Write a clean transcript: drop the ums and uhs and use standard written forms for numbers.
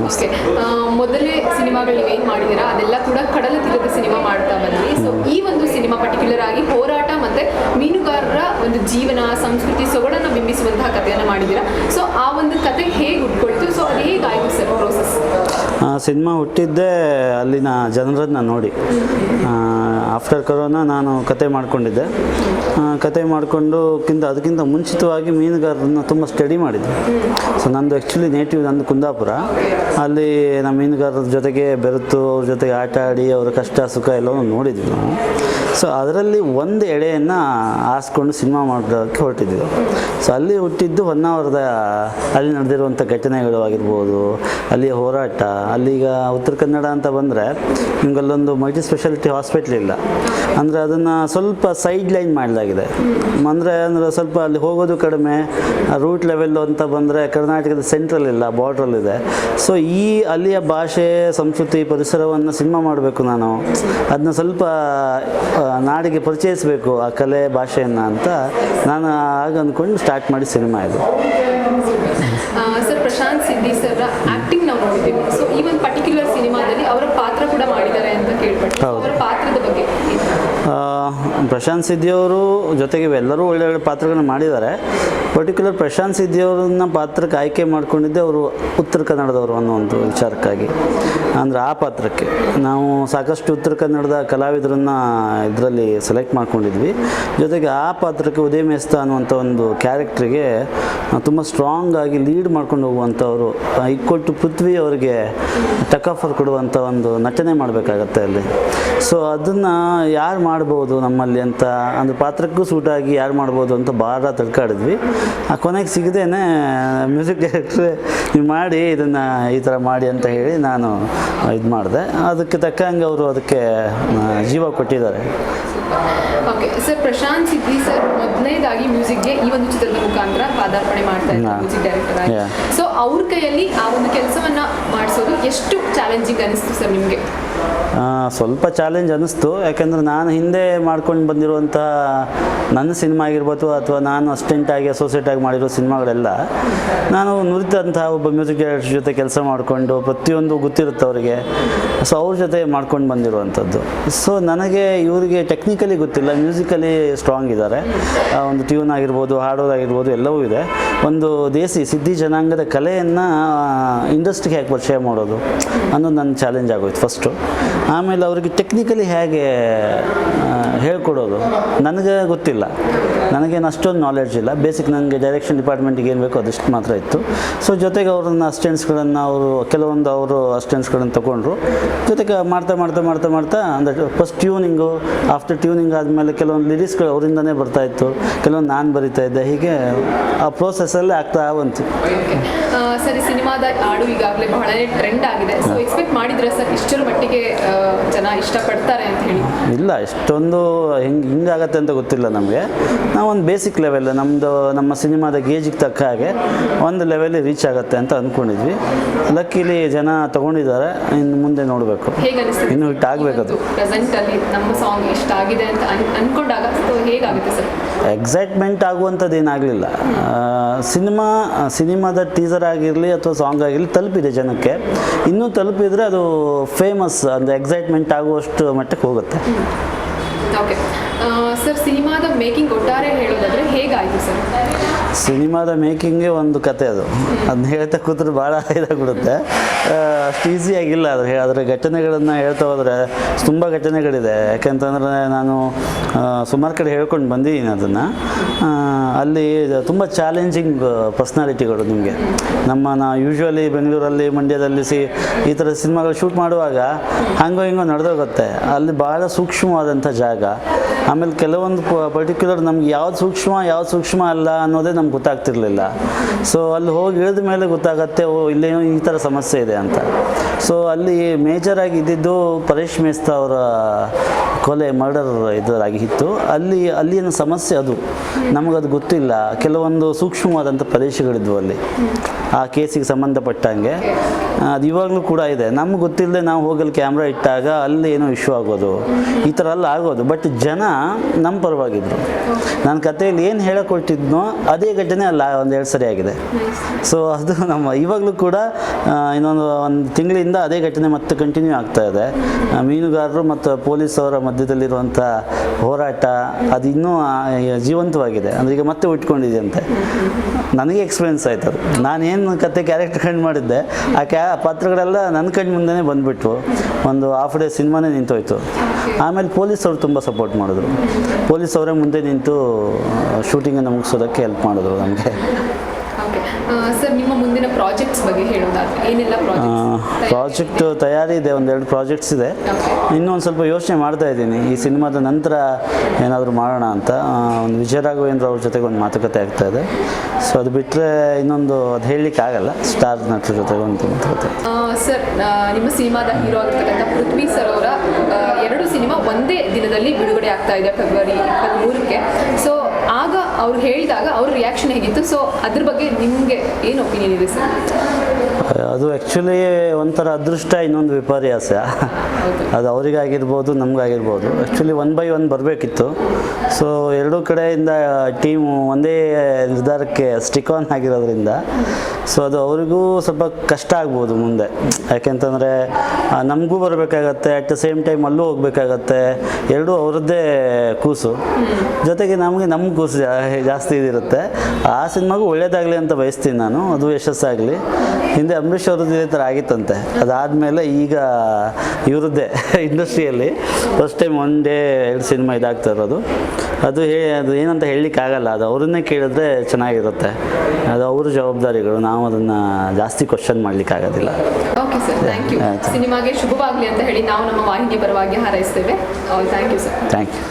Okay, ಮೊದಲೇ ಸಿನಿಮಾಗಳು ನೀವೇನು ಮಾಡಿದ್ದೀರಾ ಅದೆಲ್ಲ ಕೂಡ ಕಡಲ ತೀರದ ಸಿನಿಮಾ ಮಾಡ್ತಾ ಬಂದ್ರಿ. ಸೊ ಈ ಒಂದು ಸಿನಿಮಾ ಪರ್ಟಿಕ್ಯುಲರ್ ಆಗಿ ಹೋರಾಟ ಮತ್ತು ಮೀನುಗಾರರ ಒಂದು ಜೀವನ, ಸಂಸ್ಕೃತಿ, ಸೊಗಡನ್ನು ಬಿಂಬಿಸುವಂತಹ ಕಥೆಯನ್ನು ಮಾಡಿದ್ದೀರಾ. ಸೊ ಆ ಒಂದು ಕತೆ ಹೇಗೆ ಉಟ್ಕೊಳ್ತು, ಸೊ ಅದು ಹೇಗಾಯಿತು ಸರ್ ಪ್ರೋಸೆಸ್? ಸಿನಿಮಾ ಹುಟ್ಟಿದ್ದೇ ಅಲ್ಲಿನ ಜನರನ್ನು ನೋಡಿ. ಆಫ್ಟರ್ ಕೊರೋನಾ ನಾನು ಕತೆ ಮಾಡಿಕೊಂಡಿದ್ದೆ. ಕತೆ ಮಾಡಿಕೊಂಡುಕ್ಕಿಂತ ಅದಕ್ಕಿಂತ ಮುಂಚಿತವಾಗಿ ಮೀನುಗಾರರನ್ನು ತುಂಬ ಸ್ಟಡಿ ಮಾಡಿದ್ದೆ. ಸೊ ನಂದು ಆ್ಯಕ್ಚುಲಿ ನೇಟಿವ್ ನಂದು ಕುಂದಾಪುರ. ಅಲ್ಲಿ ನಮ್ಮ ಮೀನುಗಾರರ ಜೊತೆಗೆ ಬೆರೆತು ಅವ್ರ ಜೊತೆಗೆ ಆಟ ಆಡಿ ಅವರ ಕಷ್ಟ ಸುಖ ಎಲ್ಲವೂ ನೋಡಿದ್ವಿ ನಾವು. ಸೊ ಅದರಲ್ಲಿ ಒಂದು ಎಳೆಯನ್ನು ಆರಿಸ್ಕೊಂಡು ಸಿನಿಮಾ ಮಾಡೋದಕ್ಕೆ ಹೊರಟಿದ್ವಿ. ಸೊ ಅಲ್ಲಿ ಹುಟ್ಟಿದ್ದು ಹೊನ್ನಾವರದ ಅಲ್ಲಿ ನಡೆದಿರುವಂಥ ಘಟನೆಗಳು ಆಗಿರ್ಬೋದು, ಅಲ್ಲಿಯ ಹೋರಾಟ. ಅಲ್ಲಿಗ ಉತ್ತರ ಕನ್ನಡ ಅಂತ ಬಂದರೆ ನಿಮಗಲ್ಲೊಂದು ಮಲ್ಟಿ ಸ್ಪೆಷಾಲಿಟಿ ಹಾಸ್ಪಿಟ್ಲ್ ಇಲ್ಲ, ಅಂದರೆ ಅದನ್ನು ಸ್ವಲ್ಪ ಸೈಡ್ ಲೈನ್ ಮಾಡಲಾಗಿದೆ. ಅಂದರೆ ಸ್ವಲ್ಪ ಅಲ್ಲಿ ಹೋಗೋದು ಕಡಿಮೆ, ರೂಟ್ ಲೆವೆಲ್ಲು ಅಂತ ಬಂದರೆ ಕರ್ನಾಟಕದ ಸೆಂಟ್ರಲ್ ಇಲ್ಲ, ಬಾರ್ಡ್ರಲ್ಲಿದೆ. ಸೊ ಈ ಅಲ್ಲಿಯ ಭಾಷೆ, ಸಂಸ್ಕೃತಿ, ಪರಿಸರವನ್ನು ಸಿನಿಮಾ ಮಾಡಬೇಕು ನಾನು, ಅದನ್ನ ಸ್ವಲ್ಪ ನಾಡಿಗೆ ಪರಿಚಯಿಸಬೇಕು ಆ ಕಲೆ ಭಾಷೆಯನ್ನು ಅಂತ ನಾನು ಆಗ ಅಂದ್ಕೊಂಡು ಸ್ಟಾರ್ಟ್ ಮಾಡಿ ಸಿನಿಮಾ ಇದು. ಸರ್, ಪ್ರಶಾಂತ್ ಸಿದ್ದಿ ಸರ್ ಆ್ಯಕ್ಟಿಂಗ್ ನಾವು ನೋಡಿದ್ದೀವಿ. ಸೊ ಈ ಒಂದು ಪರ್ಟಿಕ್ಯುಲರ್ ಸಿನಿಮಾದಲ್ಲಿ ಅವರ ಪಾತ್ರ ಕೂಡ ಮಾಡಿದ್ದಾರೆ ಅಂತ ಕೇಳ್ಪಟ್ಟು, ಅವರ ಪಾತ್ರದ ಬಗ್ಗೆ ಪ್ರಶಾಂತ್ ಸಿದ್ದಿಯವರು ಜೊತೆಗೆ ಎಲ್ಲರೂ ಒಳ್ಳೊಳ್ಳೆ ಪಾತ್ರಗಳನ್ನ ಮಾಡಿದ್ದಾರೆ. ಪರ್ಟಿಕ್ಯುಲರ್ ಪ್ರಶಾಂತ್ ಸಿದ್ದಿಯವರನ್ನ ಪಾತ್ರಕ್ಕೆ ಆಯ್ಕೆ ಮಾಡ್ಕೊಂಡಿದ್ದೆ ಅವರು ಉತ್ತರ ಕನ್ನಡದವರು ಅನ್ನೋ ಒಂದು ವಿಚಾರಕ್ಕಾಗಿ. ಅಂದರೆ ಆ ಪಾತ್ರಕ್ಕೆ ನಾವು ಸಾಕಷ್ಟು ಉತ್ತರ ಕನ್ನಡದ ಕಲಾವಿದರನ್ನು ಇದರಲ್ಲಿ ಸೆಲೆಕ್ಟ್ ಮಾಡ್ಕೊಂಡಿದ್ವಿ. ಜೊತೆಗೆ ಆ ಪಾತ್ರಕ್ಕೆ ಉದಯ ಮೇಸ್ತಾ ಅನ್ನುವಂಥ ಒಂದು ಕ್ಯಾರೆಕ್ಟ್ರಿಗೆ ತುಂಬ ಸ್ಟ್ರಾಂಗ್ ಆಗಿ ಲೀಡ್ ಮಾಡ್ಕೊಂಡು ಹೋಗುವಂಥವ್ರು, ಈಕ್ವಲ್ ಟು ಪೃಥ್ವಿ ಅವರಿಗೆ ಟಕ್ ಆಫರ್ ಕೊಡುವಂಥ ಒಂದು ನಟನೆ ಮಾಡಬೇಕಾಗತ್ತೆ ಅಲ್ಲಿ. ಸೊ ಅದನ್ನು ಯಾರು ಮಾಡ್ಬೋದು ನಮ್ಮಲ್ಲಿ ಅಂತ, ಅಂದರೆ ಪಾತ್ರಕ್ಕೂ ಸೂಟಾಗಿ ಯಾರು ಮಾಡ್ಬೋದು ಅಂತ ಭಾಳ ತಡ್ಕಾಡಿದ್ವಿ. ಆ ಕೊನೆಗೆ ಸಿಗದೇನೆ ಮ್ಯೂಸಿಕ್ ಡೈರೆಕ್ಟ್ರೆ ನೀವು ಮಾಡಿ ಇದನ್ನು ಈ ಥರ ಮಾಡಿ ಅಂತ ಹೇಳಿ ನಾನು ಇದು ಮಾಡಿದೆ. ಅದಕ್ಕೆ ತಕ್ಕಂಗೆ ಅವರು ಅದಕ್ಕೆ ಜೀವ ಕೊಟ್ಟಿದ್ದಾರೆ. ಓಕೆ ಸರ್, ಪ್ರಶಾಂತ್ ಸಿದ್ದಿ ಸರ್ ಮೊದಲನೇದಾಗಿ ಮ್ಯೂಸಿಕ್ಗೆ ಈ ಒಂದು ಚಿತ್ರದ ಮುಖಾಂತರ ಪಾದಾರ್ಪಣೆ ಮಾಡ್ತಾ ಇದ್ದಾರೆ ಮ್ಯೂಸಿಕ್ ಡೈರೆಕ್ಟರ್ ಆಗಿ. ಸೊ ಅವ್ರ ಕೈಯಲ್ಲಿ ಆ ಒಂದು ಕೆಲಸವನ್ನು ಮಾಡಿಸೋದು ಎಷ್ಟು ಚಾಲೆಂಜಿಂಗ್ ಅನಿಸ್ತು ಸರ್ ನಿಮಗೆ? ಸ್ವಲ್ಪ ಚಾಲೆಂಜ್ ಅನ್ನಿಸ್ತು. ಯಾಕೆಂದರೆ ನಾನು ಹಿಂದೆ ಮಾಡ್ಕೊಂಡು ಬಂದಿರುವಂಥ ನನ್ನ ಸಿನಿಮಾ ಆಗಿರ್ಬೋದು ಅಥವಾ ನಾನು ಅಸಿಸ್ಟೆಂಟಾಗಿ ಅಸೋಸಿಯೇಟಾಗಿ ಮಾಡಿರೋ ಸಿನಿಮಾಗಳೆಲ್ಲ ನಾನು ನುರಿತಂತಹ ಒಬ್ಬ ಮ್ಯೂಸಿಕ್ ಡೈರೆಕ್ಟರ್ ಜೊತೆ ಕೆಲಸ ಮಾಡಿಕೊಂಡು ಪ್ರತಿಯೊಂದು ಗೊತ್ತಿರುತ್ತೆ ಅವರಿಗೆ. ಸೊ ಅವ್ರ ಜೊತೆ ಮಾಡ್ಕೊಂಡು ಬಂದಿರುವಂಥದ್ದು. ಸೊ ನನಗೆ ಇವರಿಗೆ ಟೆಕ್ನಿಕಲಿ ಗೊತ್ತಿಲ್ಲ, ಮ್ಯೂಸಿಕಲಿ ಸ್ಟ್ರಾಂಗ್ ಇದ್ದಾರೆ. ಒಂದು ಟ್ಯೂನ್ ಆಗಿರ್ಬೋದು, ಹಾಡೋದಾಗಿರ್ಬೋದು ಎಲ್ಲವೂ ಇದೆ. ಒಂದು ದೇಸಿ ಸಿದ್ಧಿ ಜನಾಂಗದ ಕಲೆಯನ್ನು ಇಂಡಸ್ಟ್ರಿಗೆ ಹೇಗೆ ಪರಿಚಯ ಮಾಡೋದು ಅನ್ನೋದು ನನ್ನ ಚಾಲೆಂಜ್ ಆಗೋಯ್ತು ಫಸ್ಟು. ಆಮೇಲೆ ಅವರಿಗೆ ಟೆಕ್ನಿಕಲಿ ಹೇಗೆ ಹೇಳ್ಕೊಡೋದು ನನಗೆ ಗೊತ್ತಿಲ್ಲ, ನನಗೇನು ಅಷ್ಟೊಂದು ನಾಲೆಡ್ಜ್ ಇಲ್ಲ. ಬೇಸಿಕ್ ನನಗೆ ಡೈರೆಕ್ಷನ್ ಡಿಪಾರ್ಟ್ಮೆಂಟಿಗೆ ಏನು ಬೇಕೋ ಅದಷ್ಟು ಮಾತ್ರ ಇತ್ತು. ಸೊ ಜೊತೆಗೆ ಅವ್ರನ್ನ ಅಸಿಸ್ಟೆಂಟ್ಸ್ಗಳನ್ನು ಕೆಲವೊಂದು ಅವರು ಅಸಿಸ್ಟೆಂಟ್ಸ್ಗಳನ್ನು ತೊಗೊಂಡ್ರು. ಜೊತೆಗೆ ಮಾಡ್ತಾ ಅಂದರೆ ಫಸ್ಟ್ ಟ್ಯೂನಿಂಗು, ಆಫ್ಟರ್ ಟ್ಯೂನಿಂಗ್ ಆದಮೇಲೆ ಕೆಲವೊಂದು ಲಿರಿಕ್ಸ್ಗಳು ಅವರಿಂದನೇ ಬರ್ತಾಯಿತ್ತು, ಕೆಲವೊಂದು ನಾನು ಬರಿತಾ ಇದ್ದೆ. ಹೀಗೆ ಆ ಪ್ರೋಸೆಸ್ಸಲ್ಲಿ ಆಗ್ತಾ ಬಂತು. ಸರಿ, ಸಿನಿಮಾದ ಹಾಡು ಈಗಾಗಲೇ ಬಹಳನೇ ಟ್ರೆಂಡ್ ಆಗಿದೆ. ಸೊ ಎಕ್ಸ್ಪೆಕ್ಟ್ ಮಾಡಿದ್ರೆ ಸರ್ ಇಷ್ಟರ ಮಟ್ಟಿಗೆ ಜನ ಇಷ್ಟಪಡ್ತಾರೆ ಅಂತ ಹೇಳಿ? ಇಲ್ಲ, ಇಷ್ಟೊಂದು ಹಿಂಗಾಗತ್ತೆ ಅಂತ ಗೊತ್ತಿಲ್ಲ ನಮಗೆ. ನಾವೊಂದು ಬೇಸಿಕ್ ಲೆವೆಲ್ ನಮ್ಮ ಸಿನಿಮಾದ ಗೇಜಿಗೆ ತಕ್ಕ ಹಾಗೆ ಒಂದು ಲೆವೆಲ್ ರೀಚ್ ಆಗುತ್ತೆ ಅಂತ ಅಂದ್ಕೊಂಡಿದ್ವಿ. ಲಕ್ಕಿಲಿ ಜನ ತೊಗೊಂಡಿದ್ದಾರೆ, ಇನ್ನು ಮುಂದೆ ನೋಡಬೇಕು, ಇನ್ನು ಹಿಟ್ ಆಗಬೇಕದು. ಪ್ರೆಸೆಂಟಲ್ಲಿ ನಮ್ಮ ಸಾಂಗ್ ಇಷ್ಟ ಆಗಿದೆ ಅಂತ ಅಂದ್ಕೊಂಡಾಗ ಹೇಗಾಗುತ್ತೆ ಸರ್? ಎಕ್ಸೈಟ್ಮೆಂಟ್ ಆಗುವಂಥದ್ದು ಏನಾಗಲಿಲ್ಲ. ಸಿನಿಮಾದ ಟೀಸರ್ ಆಗಿರಲಿ ಅಥವಾ ಸಾಂಗ್ ಆಗಿರಲಿ ತಲುಪಿದೆ ಜನಕ್ಕೆ. ಇನ್ನೂ ತಲುಪಿದರೆ ಅದು ಫೇಮಸ್, ಅಂದರೆ ಎಕ್ಸೈಟ್ಮೆಂಟ್ ಆಗುವಷ್ಟು ಮಟ್ಟಕ್ಕೆ ಹೋಗುತ್ತೆ. ಓಕೆ ಸರ್, ಸಿನಿಮಾದ ಮೇಕಿಂಗ್ ಒಟ್ಟಾರೆ ಹೇಳೋದಾದರೆ ಹೇಗಾಯಿತು ಸರ್? ಸಿನಿಮಾದ ಮೇಕಿಂಗೇ ಒಂದು ಕತೆ ಅದು. ಅದನ್ನ ಹೇಳ್ತಾ ಕೂತ್ರೆ ಭಾಳ ಇದಾಗ್ಬಿಡುತ್ತೆ. ಅಷ್ಟು ಈಸಿಯಾಗಿಲ್ಲ ಅದು. ಅದರ ಘಟನೆಗಳನ್ನು ಹೇಳ್ತಾ ಹೋದರೆ ತುಂಬ ಘಟನೆಗಳಿದೆ. ಯಾಕೆಂತಂದರೆ ನಾನು ಸುಮಾರು ಕಡೆ ಹೇಳ್ಕೊಂಡು ಬಂದಿದ್ದೀನಿ ಅದನ್ನು. ಅಲ್ಲಿ ತುಂಬ ಚಾಲೆಂಜಿಂಗ್ ಪರ್ಸ್ನಾಲಿಟಿಗಳು ನಿಮಗೆ. ನಾ ಯೂಶ್ವಲಿ ಬೆಂಗಳೂರಲ್ಲಿ, ಮಂಡ್ಯದಲ್ಲಿ ಈ ಥರ ಸಿನಿಮಾಗಳು ಶೂಟ್ ಮಾಡುವಾಗ ಹಂಗೋ ಹಿಂಗೋ ನಡೆದೋಗುತ್ತೆ. ಅಲ್ಲಿ ಭಾಳ ಸೂಕ್ಷ್ಮವಾದಂಥ ಜಾಗ. ಆಮೇಲೆ ಕೆಲವೊಂದು ಪರ್ಟಿಕ್ಯುಲರ್ ನಮ್ಗೆ ಯಾವ್ದು ಸೂಕ್ಷ್ಮ ಅಲ್ಲ ಅನ್ನೋದೇ ನಮ್ಗೆ ಗೊತ್ತಾಗ್ತಿರ್ಲಿಲ್ಲ. ಸೊ ಅಲ್ಲಿ ಹೋಗಿ ಇಳಿದ ಮೇಲೆ ಗೊತ್ತಾಗತ್ತೆ, ಇಲ್ಲೇನೋ ಈ ಥರ ಸಮಸ್ಯೆ ಇದೆ ಅಂತ. ಸೊ ಅಲ್ಲಿ ಮೇಜರಾಗಿ ಇದ್ದಿದ್ದು ಪರೇಶ್ ಮೇಸ್ತಾ ಅವರ ಕೊಲೆ, ಮರ್ಡರ್ ಇದಾಗಿತ್ತು. ಅಲ್ಲಿನ ಸಮಸ್ಯೆ ಅದು. ನಮಗದು ಗೊತ್ತಿಲ್ಲ. ಕೆಲವೊಂದು ಸೂಕ್ಷ್ಮವಾದಂಥ ಪ್ರದೇಶಗಳಿದ್ವು ಅಲ್ಲಿ. ಆ ಕೇಸಿಗೆ ಸಂಬಂಧಪಟ್ಟಂಗೆ. ಅದು ಇವಾಗಲೂ ಕೂಡ ಇದೆ. ನಮ್ಗೆ ಗೊತ್ತಿಲ್ಲದೆ ನಾವು ಹೋಗಲ್ಲಿ ಕ್ಯಾಮ್ರಾ ಇಟ್ಟಾಗ ಅಲ್ಲಿ ಏನೋ ಇಶ್ಯೂ ಆಗೋದು, ಈ ಥರ ಎಲ್ಲ ಆಗೋದು. ಬಟ್ ಜನ ನಮ್ಮ ಪರವಾಗಿದ್ದರು. ನಾನು ಕಥೆಯಲ್ಲಿ ಏನು ಹೇಳಕೊಟ್ಟಿದ್ನೋ ಅದೇ ಘಟನೆ ಅಲ್ಲ ಒಂದೆರಡು ಸರಿ ಆಗಿದೆ. ಸೊ ಅದು ನಮ್ಮ ಇವಾಗಲೂ ಕೂಡ ಒಂದು ತಿಂಗಳಿಂದ ಅದೇ ಘಟನೆ ಮತ್ತೆ ಕಂಟಿನ್ಯೂ ಆಗ್ತಾ ಇದೆ. ಮೀನುಗಾರರು ಮತ್ತು ಪೊಲೀಸವರ ಮಧ್ಯದಲ್ಲಿರುವಂಥ ಹೋರಾಟ ಅದು ಇನ್ನೂ ಜೀವಂತವಾಗಿದೆ. ಅಂದರೆ ಈಗ ಮತ್ತೆ ಉಟ್ಕೊಂಡಿದೆಯಂತೆ. ನನಗೆ ಎಕ್ಸ್ಪೀರಿಯನ್ಸ್ ಆಯ್ತು ಅದು. ನಾನೇನು ಕತೆ ಕ್ಯಾರೆಕ್ಟರ್ ಕಂಡು ಮಾಡಿದ್ದೆ ಆ ಪಾತ್ರಗಳೆಲ್ಲ ನನ್ನ ಕಣ್ಣು ಮುಂದೆನೇ ಬಂದುಬಿಟ್ವು. ಒಂದು ಹಾಫ್ ಡೇ ಸಿನಿಮಾನೇ ನಿಂತೋಯ್ತು. ಆಮೇಲೆ ಪೊಲೀಸವರು ತುಂಬ ಸಪೋರ್ಟ್ ಮಾಡಿದ್ರು. ಪೊಲೀಸವರೇ ಮುಂದೆ ನಿಂತು ಶೂಟಿಂಗನ್ನು ಮುಗಿಸೋದಕ್ಕೆ ಹೆಲ್ಪ್ ಮಾಡಿದ್ರು ನಮಗೆ. ಓಕೆ ಸರ್, ನಿಮ್ಮ ಮುಂದಿನ ಪ್ರಾಜೆಕ್ಟ್ಸ್ ಬಗ್ಗೆ ಹೇಳೋದಾದ್ರೆ ಏನೆಲ್ಲ ಪ್ರಾಜೆಕ್ಟ್ ತಯಾರಿ ಇದೆ, ಒಂದೆರಡು ಪ್ರಾಜೆಕ್ಟ್ಸ್ ಇದೆ. ಇನ್ನೊಂದು ಸ್ವಲ್ಪ ಯೋಚನೆ ಮಾಡ್ತಾ ಇದ್ದೀನಿ ಈ ಸಿನಿಮಾದ ನಂತರ ಏನಾದರೂ ಮಾಡೋಣ ಅಂತ. ಒಂದು ವಿಜಯ ರಾಘವೇಂದ್ರ ಅವ್ರ ಜೊತೆಗೆ ಒಂದು ಮಾತುಕತೆ ಆಗ್ತಾ ಇದೆ. ಸೊ ಅದು ಬಿಟ್ಟರೆ ಇನ್ನೊಂದು ಅದು ಹೇಳಲಿಕ್ಕಾಗಲ್ಲ. ಸ್ಟಾರ್ ನಟರ ಜೊತೆಗೆ ಒಂದು ಮಾತುಕತೆ. ಸರ್, ನಿಮ್ಮ ಸಿನಿಮಾದ ಹೀರೋ ಆಗಿರ್ತಕ್ಕಂಥ ಪೃಥ್ವಿ ಸರ್ ಅವರ 2 ಸಿನಿಮಾ ಒಂದೇ ದಿನದಲ್ಲಿ ಬಿಡುಗಡೆ ಆಗ್ತಾ ಇದೆ ಫೆಬ್ರವರಿ 23ಕ್ಕೆ. ಸೊ ಆಗ ಅವ್ರು ಹೇಳಿದಾಗ ಅವ್ರ ರಿಯಾಕ್ಷನ್ ಹೇಗಿತ್ತು? ಸೊ ಅದ್ರ ಬಗ್ಗೆ ನಿಮಗೆ ಏನು ಒಪಿನಿಯನ್ ಇದೆ ಸರ್? ಅದು ಆ್ಯಕ್ಚುಲಿ ಒಂಥರ ಅದೃಷ್ಟ, ಇನ್ನೊಂದು ವಿಪರ್ಯಾಸ. ಅದು ಅವರಿಗಾಗಿರ್ಬೋದು, ನಮಗಾಗಿರ್ಬೋದು. ಆ್ಯಕ್ಚುಲಿ 1 by 1 ಬರಬೇಕಿತ್ತು. ಸೊ ಎರಡೂ ಕಡೆಯಿಂದ ಟೀಮು ಒಂದೇ ನಿರ್ಧಾರಕ್ಕೆ ಸ್ಟಿಕ್ ಆನ್ ಆಗಿರೋದ್ರಿಂದ ಸೊ ಅದು ಅವರಿಗೂ ಸ್ವಲ್ಪ ಕಷ್ಟ ಆಗ್ಬೋದು ಮುಂದೆ. ಯಾಕೆಂತಂದರೆ ನಮಗೂ ಬರಬೇಕಾಗತ್ತೆ, ಅಟ್ ದ ಸೇಮ್ ಟೈಮ್ ಅಲ್ಲೂ ಹೋಗಬೇಕಾಗತ್ತೆ. ಎರಡೂ ಅವರದ್ದೇ ಕೂಸು. ಜೊತೆಗೆ ನಮ್ಮ ಕೂಸು ಜಾಸ್ತಿ ಇದಿರುತ್ತೆ. ಆ ಸಿನಿಮಾಗೂ ಒಳ್ಳೇದಾಗಲಿ ಅಂತ ಬಯಸ್ತೀನಿ ನಾನು. ಅದು ಯಶಸ್ಸಾಗಲಿ. ಹಿಂದೆ ಅಂಬರೀಷ್ ಅವ್ರದ್ದು ಇದೇ ಥರ ಆಗಿತ್ತಂತೆ. ಅದಾದಮೇಲೆ ಈಗ ಇವರದ್ದೇ ಇಂಡಸ್ಟ್ರಿಯಲ್ಲಿ ಫಸ್ಟ್ ಟೈಮ್ 1 day 2 ಸಿನಿಮಾ ಇದಾಗ್ತಾ ಇರೋದು. ಅದು ಏನಂತ ಹೇಳಲಿಕ್ಕಾಗಲ್ಲ. ಅದು ಅವ್ರನ್ನೇ ಕೇಳಿದ್ರೆ ಚೆನ್ನಾಗಿರುತ್ತೆ. ಅದು ಅವ್ರ ಜವಾಬ್ದಾರಿಗಳು. ನಾವು ಅದನ್ನು ಜಾಸ್ತಿ ಕ್ವಶನ್ ಮಾಡಲಿಕ್ಕಾಗೋದಿಲ್ಲ. Okay sir, thank you. ಸಿನಿಮಾಗೆ ಶುಭವಾಗಲಿ ಅಂತ ಹೇಳಿ ನಾವು ನಮ್ಮ ವಾಹಿನಿ ಪರವಾಗಿ ಹಾರೈಸ್ತೇವೆ. Thank you sir. Thank you.